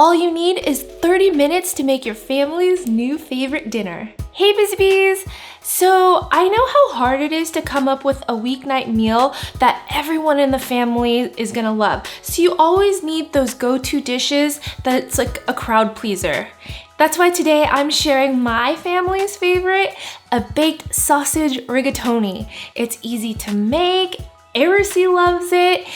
All you need is 30 minutes to make your family's new favorite dinner. Hey Busy Bees! So I know how hard it is to come up with a weeknight meal that everyone in the family is gonna love. So you always need those go-to dishes that's like a crowd pleaser. That's why today I'm sharing my family's favorite, a baked sausage rigatoni. It's easy to make. Arisi loves it.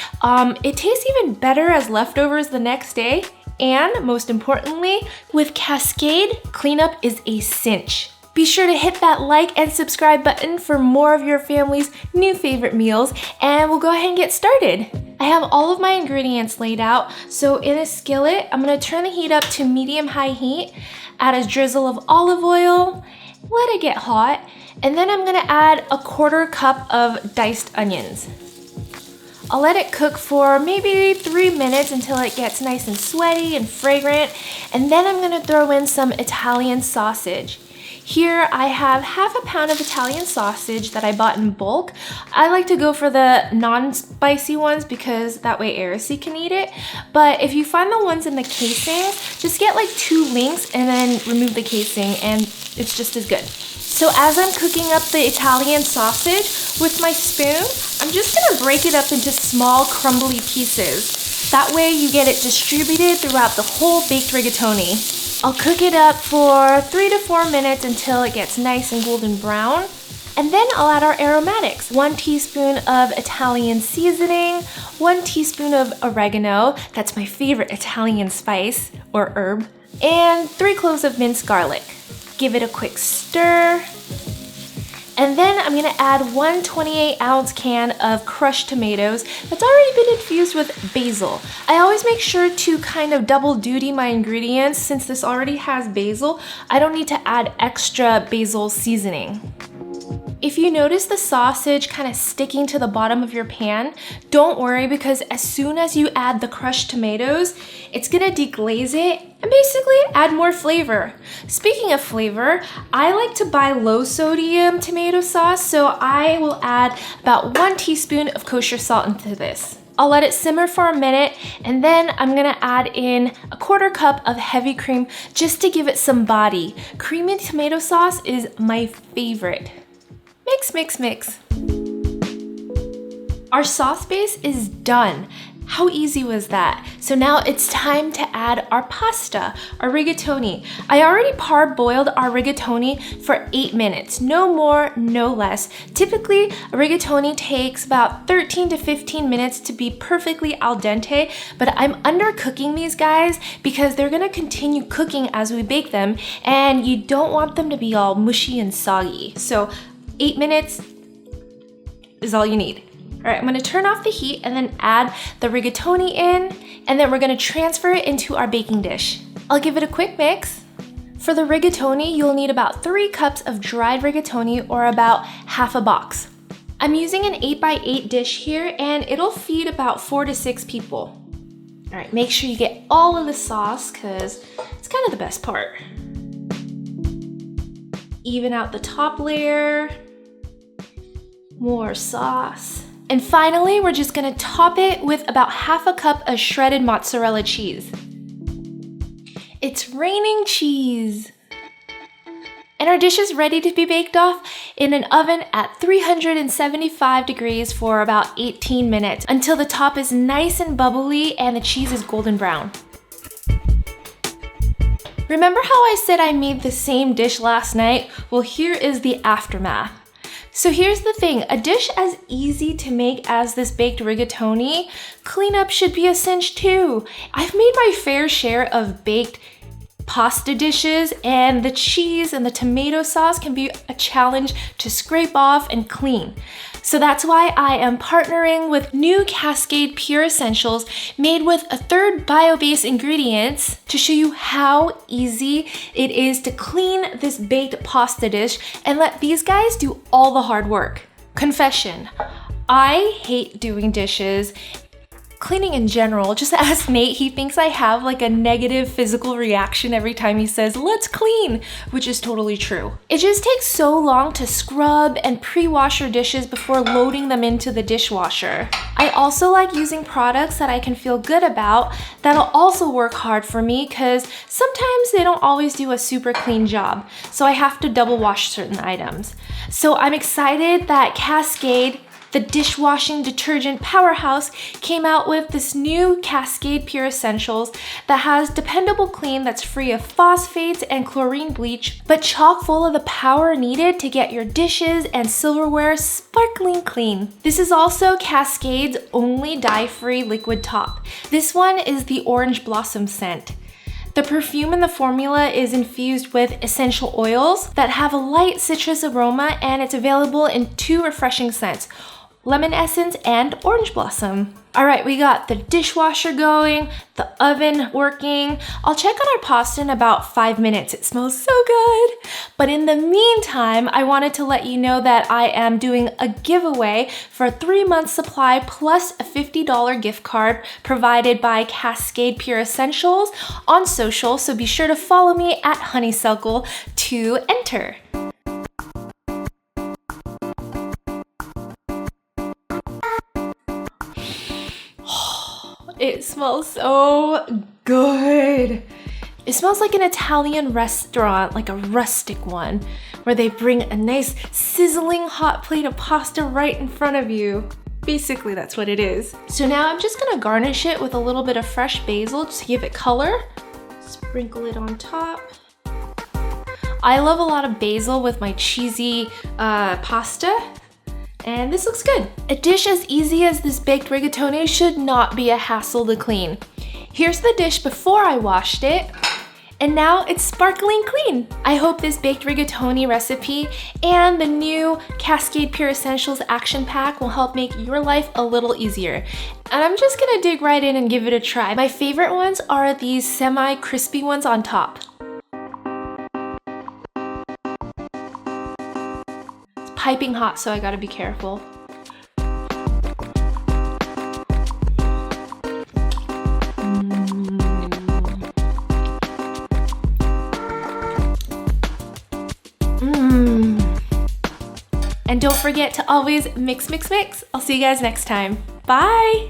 It tastes even better as leftovers the next day. And most importantly, with Cascade, cleanup is a cinch. Be sure to hit that like and subscribe button for more of your family's new favorite meals, and we'll go ahead and get started. I have all of my ingredients laid out, so in a skillet, I'm gonna turn the heat up to medium-high heat, add a drizzle of olive oil, let it get hot, and then I'm gonna add a 1/4 cup of diced onions. I'll let it cook for maybe 3 minutes until it gets nice and sweaty and fragrant, and then I'm gonna throw in some Italian sausage. Here I have 1/2 pound of Italian sausage that I bought in bulk. I like to go for the non-spicy ones because that way Arisi can eat it. But if you find the ones in the casing, just get like 2 links and then remove the casing and it's just as good. So as I'm cooking up the Italian sausage with my spoon, I'm just gonna break it up into small crumbly pieces. That way you get it distributed throughout the whole baked rigatoni. I'll cook it up for 3 to 4 minutes until it gets nice and golden brown. And then I'll add our aromatics. 1 teaspoon of Italian seasoning, 1 teaspoon of oregano, that's my favorite Italian spice or herb, and 3 cloves of minced garlic. Give it a quick stir. And then I'm gonna add 1 28-ounce can of crushed tomatoes that's already been infused with basil. I always make sure to kind of double duty my ingredients since this already has basil. I don't need to add extra basil seasoning. If you notice the sausage kind of sticking to the bottom of your pan, don't worry because as soon as you add the crushed tomatoes, it's gonna deglaze it and basically add more flavor. Speaking of flavor, I like to buy low sodium tomato sauce, so I will add about 1 teaspoon of kosher salt into this. I'll let it simmer for a minute and then I'm gonna add in a 1/4 cup of heavy cream just to give it some body. Creamy tomato sauce is my favorite. Mix, mix, mix. Our sauce base is done. How easy was that? So now it's time to add our pasta, our rigatoni. I already parboiled our rigatoni for 8 minutes, no more, no less. Typically, a rigatoni takes about 13 to 15 minutes to be perfectly al dente, but I'm undercooking these guys because they're gonna continue cooking as we bake them, and you don't want them to be all mushy and soggy. So 8 minutes is all you need. All right, I'm gonna turn off the heat and then add the rigatoni in, and then we're gonna transfer it into our baking dish. I'll give it a quick mix. For the rigatoni, you'll need about 3 cups of dried rigatoni or about 1/2 box. I'm using an 8x8 dish here and it'll feed about 4 to 6 people. All right, make sure you get all of the sauce because it's kind of the best part. Even out the top layer. More sauce. And finally, we're just gonna top it with about 1/2 cup of shredded mozzarella cheese. It's raining cheese. And our dish is ready to be baked off in an oven at 375 degrees for about 18 minutes until the top is nice and bubbly and the cheese is golden brown. Remember how I said I made the same dish last night? Well, here is the aftermath. So here's the thing, a dish as easy to make as this baked rigatoni, cleanup should be a cinch too. I've made my fair share of baked pasta dishes, and the cheese and the tomato sauce can be a challenge to scrape off and clean. So that's why I am partnering with new Cascade Pure Essentials made with a 1/3 bio-based ingredients to show you how easy it is to clean this baked pasta dish and let these guys do all the hard work. Confession, I hate doing dishes cleaning in general, just ask Nate. He thinks I have like a negative physical reaction every time he says, let's clean, which is totally true. It just takes so long to scrub and pre-wash your dishes before loading them into the dishwasher. I also like using products that I can feel good about that'll also work hard for me because sometimes they don't always do a super clean job, so I have to double wash certain items. So I'm excited that Cascade, the dishwashing detergent powerhouse, came out with this new Cascade Pure Essentials that has dependable clean that's free of phosphates and chlorine bleach, but chock full of the power needed to get your dishes and silverware sparkling clean. This is also Cascade's only dye-free liquid top. This one is the orange blossom scent. The perfume in the formula is infused with essential oils that have a light citrus aroma, and it's available in 2 refreshing scents: lemon essence and orange blossom. All right, we got the dishwasher going, the oven working. I'll check on our pasta in about 5 minutes. It smells so good. But in the meantime, I wanted to let you know that I am doing a giveaway for a 3-month supply plus a $50 gift card provided by Cascade Pure Essentials on social, so be sure to follow me at Honeysuckle to enter. It smells so good. It smells like an Italian restaurant, like a rustic one, where they bring a nice sizzling hot plate of pasta right in front of you. Basically, that's what it is. So now I'm just gonna garnish it with a little bit of fresh basil just to give it color. Sprinkle it on top. I love a lot of basil with my cheesy pasta. And this looks good. A dish as easy as this baked rigatoni should not be a hassle to clean. Here's the dish before I washed it, and now it's sparkling clean. I hope this baked rigatoni recipe and the new Cascade Pure Essentials Action Pack will help make your life a little easier. And I'm just gonna dig right in and give it a try. My favorite ones are these semi-crispy ones on top. Piping hot, so I gotta be careful. And don't forget to always mix, mix, mix. I'll see you guys next time. Bye!